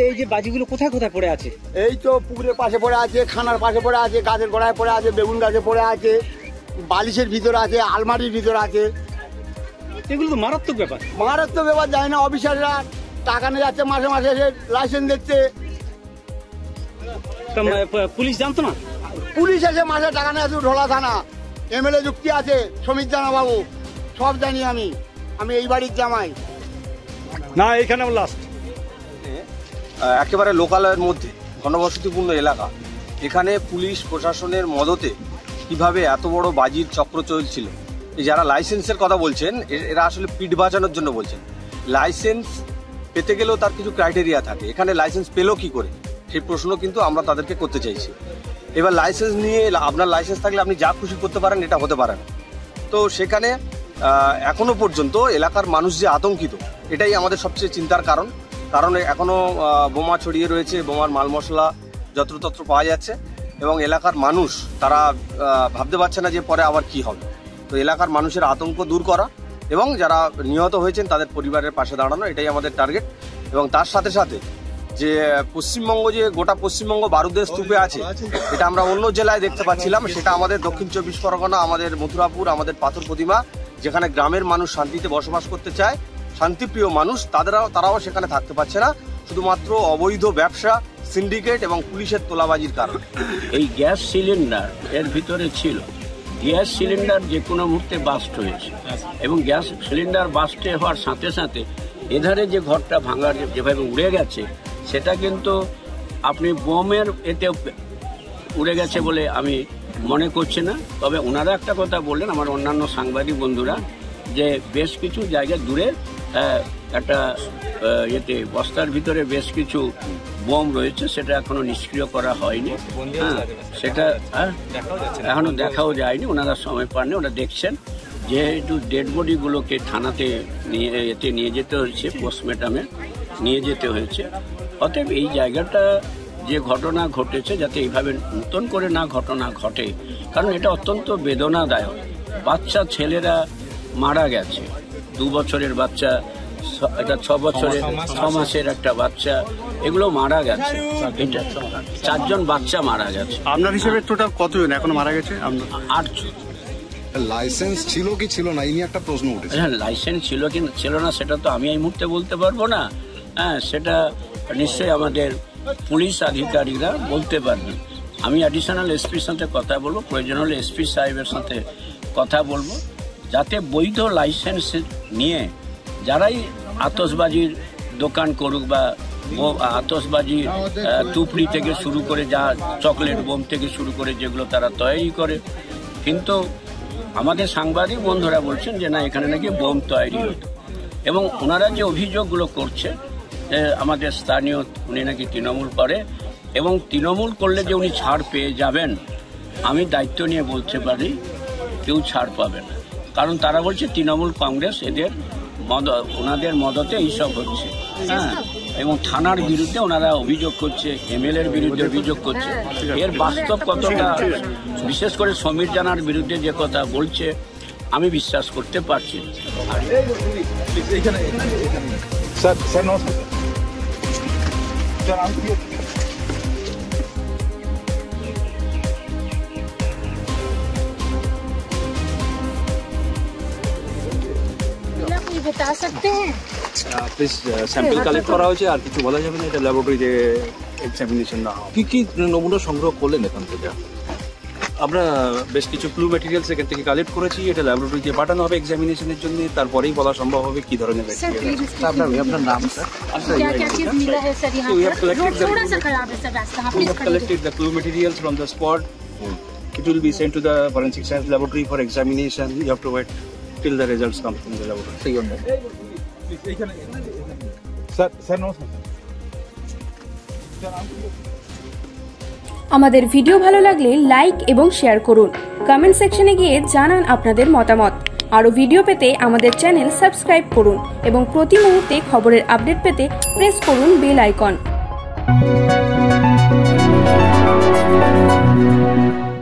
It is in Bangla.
এই যে বাজিগুলো কোথায় কোথায় পড়ে আছে? এই তো পুকুরের পাশে পড়ে আছে, খানার পাশে পড়ে আছে, গাছের গোড়ায় পড়ে আছে, বেগুন গাছে পড়ে আছে, বালিশের ভিতরে আছে, আলমারির ভিতরে আছে। এগুলো তো মারাত্মক ব্যাপার। মারাত্মক ব্যাপার, যায় না অফিসাররা টাকা নিয়ে যাচ্ছে, মাসে মাসে এসে লাইসেন্স দিচ্ছে। পুলিশ জানতো না? পুলিশ এসে মাসে টাকা নিয়ে আসে, ঢোলা থানা এমএলএ যুক্তি আছে, সমীর জানা বাবু, সব জানি আমি এই বাড়ির জামাই না। এখানে লাস্ট একেবারে লোকালয়ের মধ্যে ঘনবসতিপূর্ণ এলাকা, এখানে পুলিশ প্রশাসনের মদতে কিভাবে এত বড় বাজির চক্র চলছিল। যারা লাইসেন্সের কথা বলছেন এরা আসলে পিঠ বাঁচানোর জন্য বলছেন। লাইসেন্স পেতে গেলেও তার কিছু ক্রাইটেরিয়া থাকে, এখানে লাইসেন্স পেলো কি করে সেই প্রশ্ন কিন্তু আমরা তাদেরকে করতে চাইছি। এবার লাইসেন্স নিয়ে, আপনার লাইসেন্স থাকলে আপনি যা খুশি করতে পারেন, এটা হতে পারে না। তো সেখানে এখনো পর্যন্ত এলাকার মানুষ যে আতঙ্কিত, এটাই আমাদের সবচেয়ে চিন্তার কারণ। এখনো বোমা ছড়িয়ে রয়েছে, বোমার মাল মশলা যত্রতত্র পাওয়া যাচ্ছে, এবং এলাকার মানুষ তারা ভাবতে পারছে না যে পরে আবার কি হবে। তো এলাকার মানুষের আতঙ্ক দূর করা এবং যারা নিহত হয়েছেন তাদের পরিবারের পাশে দাঁড়ানো, এটাই আমাদের টার্গেট। এবং তার সাথে সাথে যে পশ্চিমবঙ্গ, যে গোটা পশ্চিমবঙ্গ বারুদের স্তূপে আছে, এটা আমরা অন্য জেলায় দেখতে পাচ্ছিলাম, সেটা আমাদের দক্ষিণ 24 পরগনা, আমাদের মথুরাপুর, আমাদের পাথর প্রতিমা, যেখানে গ্রামের মানুষ শান্তিতে বসবাস করতে চায়, শান্তিপ্রিয় মানুষ, তারাও সেখানে থাকতে পারছে না, শুধুমাত্র অবৈধ ব্যবসা, সিন্ডিকেট এবং পুলিশের তোলাবাজির কারণে। এই গ্যাস সিলিন্ডার এর ভিতরে ছিল, গ্যাস সিলিন্ডার যে কোনো মুহূর্তে বাস্ট হয়েছে, এবং গ্যাস সিলিন্ডার বাস্ট হওয়ার সাথে সাথে এধারে যে ঘরটা ভাঙার যেভাবে উড়ে গেছে, সেটা কিন্তু আপনি বোমের এতে উড়ে গেছে বলে আমি মনে করছি না। তবে ওনারা একটা কথা বললেন, আমার অন্যান্য সাংবাদিক বন্ধুরা, যে বেশ কিছু জায়গা দূরে একটা এতে বস্তার ভিতরে বেশ কিছু বোম রয়েছে, সেটা এখনো নিষ্ক্রিয় করা হয়নি। সেটা এখনো দেখাও যায়নি, ওনারা সময় পাননি, ওরা দেখছেন। যেহেতু ডেড বডিগুলোকে থানাতে নিয়ে যেতে হয়েছে, পোস্টমর্টমে নিয়ে যেতে হয়েছে, অতএব এই জায়গাটা যে ঘটনা ঘটেছে যাতে এইভাবে নতুন করে না ঘটনা ঘটে, কারণ এটা অত্যন্ত বেদনাদায়ক। বাচ্চা ছেলেরা মারা গেছে, 2 বছরের বাচ্চা, এটা 6 বছরের 6 মাসের একটা বাচ্চা, এগুলো মারা গেছে। এটা 4 জন বাচ্চা মারা গেছে। আপনার হিসেবে টোটাল কতজন এখনো মারা গেছে? 8 জন। লাইসেন্স ছিল কি ছিল না, এই নিয়ে একটা প্রশ্ন উঠেছে। হ্যাঁ, লাইসেন্স ছিল কি ছিল না সেটা তো আমি এই মুহূর্তে বলতে পারবো না। হ্যাঁ, সেটা নিশ্চয়ই আমাদের পুলিশ আধিকারিকরা বলতে পারবেন। আমি অ্যাডিশনাল এসপির সাথে কথা বলবো, প্রয়োজন হলে এসপি সাহেবের সাথে কথা বলবো, যাতে বৈধ লাইসেন্স নিয়ে যারাই আতশবাজির দোকান করুক বা আতশবাজির টুপড়ি থেকে শুরু করে, যা চকলেট বোম থেকে শুরু করে যেগুলো তারা তৈরি করে, কিন্তু আমাদের সাংবাদিক বন্ধুরা বলছেন যে না, এখানে নাকি বোম তৈরি হতো। এবং ওনারা যে অভিযোগগুলো করছে, আমাদের স্থানীয় উনি নাকি তৃণমূল করে, এবং তৃণমূল করলে যে উনি ছাড় পেয়ে যাবেন, আমি দায়িত্ব নিয়ে বলতে পারি কেউ ছাড় পাবে না। কারণ তারা বলছে তৃণমূল কংগ্রেস ওনাদের মদতে এইসব হচ্ছে। হ্যাঁ, এবং থানার বিরুদ্ধে ওনারা অভিযোগ করছে, এমএলএর বিরুদ্ধে অভিযোগ করছে। এর বাস্তব কতটা, বিশেষ করে সমীর জানার বিরুদ্ধে যে কথা বলছে, আমি বিশ্বাস করতে পারছি না। बता सकते हैं প্লিজ? স্যাম্পল কালেক্ট করা হয়েছে, আর কিছু বলা যাবে না, এটা ল্যাবরেটরিতে এক্সামিনেশন না হয়। কি নমুনা সংগ্রহ করলেন এখান থেকে? আমরা বেশ কিছু ক্লু ম্যাটেরিয়ালস এখান থেকে কালেক্ট করেছি, এটা ল্যাবরেটরিতে পাঠানো হবে এক্সামিনেশনের জন্য, তারপরেই বলা সম্ভব হবে কি ধরনের ম্যাটেরিয়াল। আপনার নাম স্যার? क्या क्या चीज मिला है सर यहाँ पर? रोड थोड़ा सा खराब है सर, रास्ता We have collected the clue materials from the spot. It will be sent to the forensic science laboratory for examination. You have to wait till the results come from the laboratory. Sir, no, sir. আমাদের ভিডিও ভালো লাগলে লাইক এবং শেয়ার করুন। কমেন্ট সেকশনে গিয়ে জানান আপনাদের মতামত। আরও ভিডিও পেতে আমাদের চ্যানেল সাবস্ক্রাইব করুন এবং প্রতি মুহূর্তে খবরের আপডেট পেতে প্রেস করুন বেল আইকন।